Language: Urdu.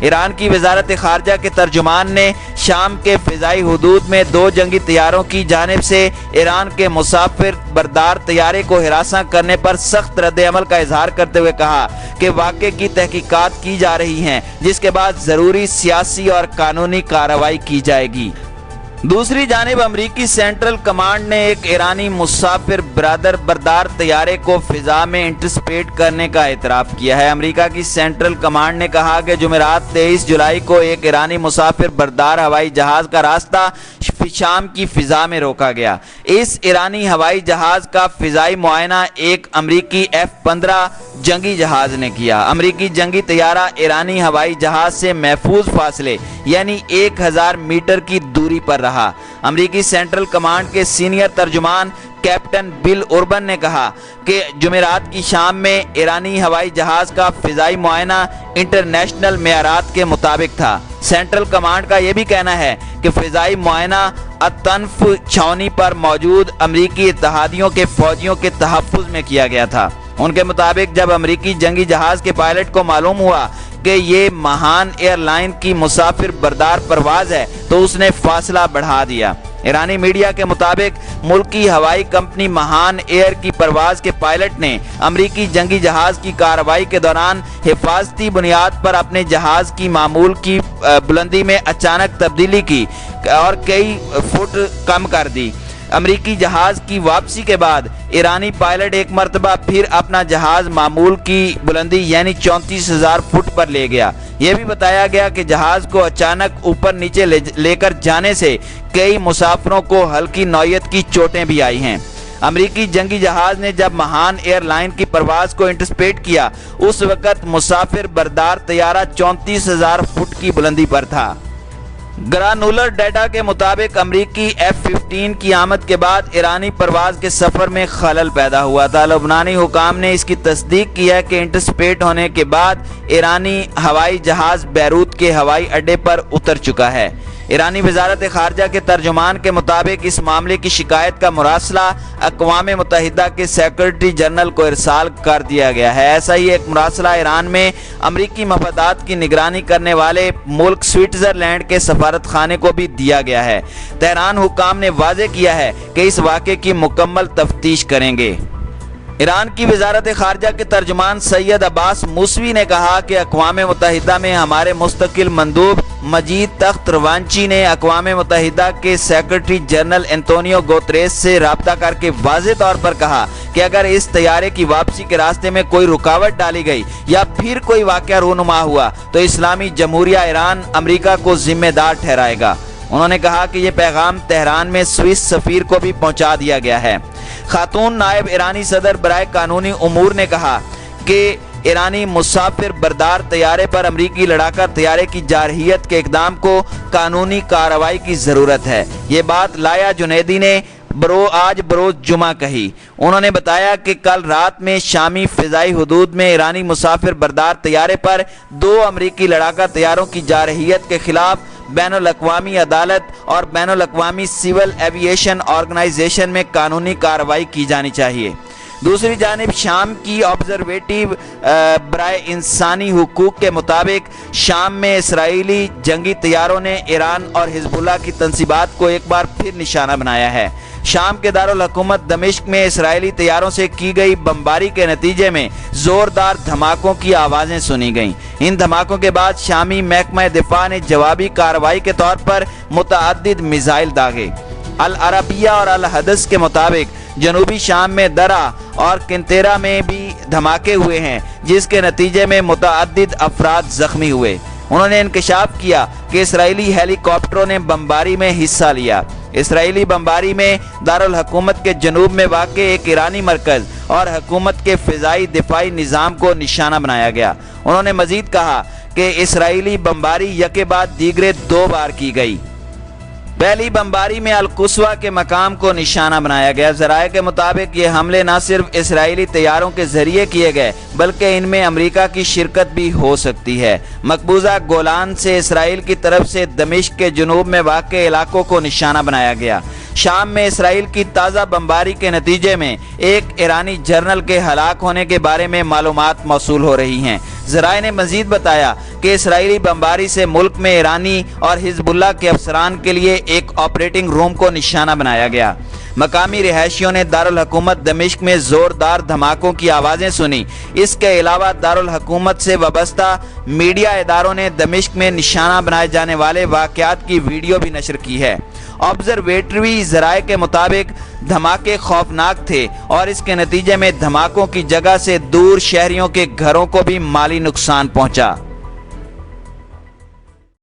ایران کی وزارت خارجہ کے ترجمان نے شام کے فضائی حدود میں 2 جنگی طیاروں کی جانب سے ایران کے مسافر بردار طیارے کو ہراساں کرنے پر سخت رد عمل کا اظہار کرتے ہوئے کہا کہ واقعے کی تحقیقات کی جا رہی ہیں، جس کے بعد ضروری سیاسی اور قانونی کارروائی کی جائے گی۔ دوسری جانب امریکی سینٹرل کمانڈ نے ایک ایرانی مسافر بردار طیارے کو فضا میں انٹرسپیٹ کرنے کا اعتراف کیا ہے۔ امریکہ کی سینٹرل کمانڈ نے کہا کہ جمعرات 23 جولائی کو ایک ایرانی مسافر بردار ہوائی جہاز کا راستہ شام کی فضا میں روکا گیا۔ اس ایرانی ہوائی جہاز کا فضائی معائنہ ایک امریکی F-15 جنگی جہاز نے کیا۔ امریکی جنگی طیارہ ایرانی ہوائی جہاز سے محفوظ فاصلے یعنی 1000 میٹر کی دوری پر رہا۔ امریکی سینٹرل کمانڈ کے سینئر ترجمان کیپٹن بل اوربن نے کہا کہ جمعرات کی شام میں ایرانی ہوائی جہاز کا فضائی معائنہ انٹرنیشنل معیارات کے مطابق تھا۔ سینٹرل کمانڈ کا یہ بھی کہنا ہے کہ فضائی معائنہ الطنف چھاؤنی پر موجود امریکی اتحادیوں کے فوجیوں کے تحفظ میں کیا گیا تھا۔ ان کے مطابق جب امریکی جنگی جہاز کے پائلٹ کو معلوم ہوا کہ یہ مہان ایئر لائن کی مسافر بردار پرواز ہے تو اس نے فاصلہ بڑھا دیا۔ ایرانی میڈیا کے مطابق ملکی ہوائی کمپنی مہان ایئر کی پرواز کے پائلٹ نے امریکی جنگی جہاز کی کارروائی کے دوران حفاظتی بنیاد پر اپنے جہاز کی معمول کی بلندی میں اچانک تبدیلی کی اور کئی فٹ کم کر دی۔ امریکی جہاز کی واپسی کے بعد ایرانی پائلٹ ایک مرتبہ پھر اپنا جہاز معمول کی بلندی یعنی 34,000 فٹ پر لے گیا۔ یہ بھی بتایا گیا کہ جہاز کو اچانک اوپر نیچے لے کر جانے سے کئی مسافروں کو ہلکی نوعیت کی چوٹیں بھی آئی ہیں۔ امریکی جنگی جہاز نے جب مہان ایئر لائن کی پرواز کو انٹرسپیٹ کیا اس وقت مسافر بردار طیارہ 34,000 فٹ کی بلندی پر تھا۔ گرانولر ڈیٹا کے مطابق امریکی F-15 کی آمد کے بعد ایرانی پرواز کے سفر میں خلل پیدا ہوا تھا۔ لبنانی حکام نے اس کی تصدیق کی ہے کہ انٹرسپیٹ ہونے کے بعد ایرانی ہوائی جہاز بیروت کے ہوائی اڈے پر اتر چکا ہے۔ ایرانی وزارت خارجہ کے ترجمان کے مطابق اس معاملے کی شکایت کا مراسلہ اقوام متحدہ کے سیکرٹری جنرل کو ارسال کر دیا گیا ہے۔ ایسا ہی ایک مراسلہ ایران میں امریکی مفادات کی نگرانی کرنے والے ملک سوئٹزرلینڈ کے سفارت خانے کو بھی دیا گیا ہے۔ تہران حکام نے واضح کیا ہے کہ اس واقعے کی مکمل تفتیش کریں گے۔ ایران کی وزارت خارجہ کے ترجمان سید عباس موسوی نے کہا کہ اقوام متحدہ میں ہمارے مستقل مندوب مجید تخت روانچی نے اقوام متحدہ کے سیکرٹری جنرل انتونیو گوتریس سے رابطہ کر کے واضح طور پر کہا کہ اگر اس طیارے کی واپسی کے راستے میں کوئی رکاوٹ ڈالی گئی یا پھر کوئی واقعہ رونما ہوا تو اسلامی جمہوریہ ایران امریکہ کو ذمہ دار ٹھہرائے گا۔ انہوں نے کہا کہ یہ پیغام تہران میں سوئس سفیر کو بھی پہنچا دیا گیا ہے۔ خاتون نائب ایرانی صدر برائے قانونی امور نے کہا کہ ایرانی مسافر بردار طیارے پر امریکی لڑاکا طیارے کی جارحیت کے اقدام کو قانونی کارروائی کی ضرورت ہے۔ یہ بات لایا جنیدی نے آج بروز جمعہ کہی۔ انہوں نے بتایا کہ کل رات میں شامی فضائی حدود میں ایرانی مسافر بردار طیارے پر 2 امریکی لڑاکا طیاروں کی جارحیت کے خلاف بین الاقوامی عدالت اور بین الاقوامی سول ایوییشن آرگنائزیشن میں قانونی کارروائی کی جانی چاہیے۔ دوسری جانب شام کی آبزرویٹو برائے انسانی حقوق کے مطابق شام میں اسرائیلی جنگی طیاروں نے ایران اور حزب اللہ کی تنصیبات کو ایک بار پھر نشانہ بنایا ہے۔ شام کے دارالحکومت دمشق میں اسرائیلی طیاروں سے کی گئی بمباری کے نتیجے میں زوردار دھماکوں کی آوازیں سنی گئیں۔ ان دھماکوں کے بعد شامی محکمہ دفاع نے جوابی کارروائی کے طور پر متعدد میزائل داغے۔ العربیہ اور الحدث کے مطابق جنوبی شام میں درہ اور کنتیرا میں بھی دھماکے ہوئے ہیں جس کے نتیجے میں متعدد افراد زخمی ہوئے۔ انہوں نے انکشاف کیا کہ اسرائیلی ہیلی کاپٹروں نے بمباری میں حصہ لیا۔ اسرائیلی بمباری میں دارالحکومت کے جنوب میں واقع ایک ایرانی مرکز اور حکومت کے فضائی دفاعی نظام کو نشانہ بنایا گیا۔ انہوں نے مزید کہا کہ اسرائیلی بمباری یکے بعد دیگرے 2 بار کی گئی۔ پہلی بمباری میں القصوہ کے مقام کو نشانہ بنایا گیا۔ ذرائع کے مطابق یہ حملے نہ صرف اسرائیلی طیاروں کے ذریعے کیے گئے بلکہ ان میں امریکہ کی شرکت بھی ہو سکتی ہے۔ مقبوضہ گولان سے اسرائیل کی طرف سے دمشق کے جنوب میں واقع علاقوں کو نشانہ بنایا گیا۔ شام میں اسرائیل کی تازہ بمباری کے نتیجے میں ایک ایرانی جنرل کے ہلاک ہونے کے بارے میں معلومات موصول ہو رہی ہیں۔ ذرائع نے مزید بتایا کہ اسرائیلی بمباری سے ملک میں ایرانی اور حزب اللہ کے افسران کے لیے ایک آپریٹنگ روم کو نشانہ بنایا گیا۔ مقامی رہائشیوں نے دارالحکومت دمشق میں زوردار دھماکوں کی آوازیں سنی۔ اس کے علاوہ دارالحکومت سے وابستہ میڈیا اداروں نے دمشق میں نشانہ بنائے جانے والے واقعات کی ویڈیو بھی نشر کی ہے۔ آبزرویٹری ذرائع کے مطابق دھماکے خوفناک تھے اور اس کے نتیجے میں دھماکوں کی جگہ سے دور شہریوں کے گھروں کو بھی مالی نقصان پہنچا۔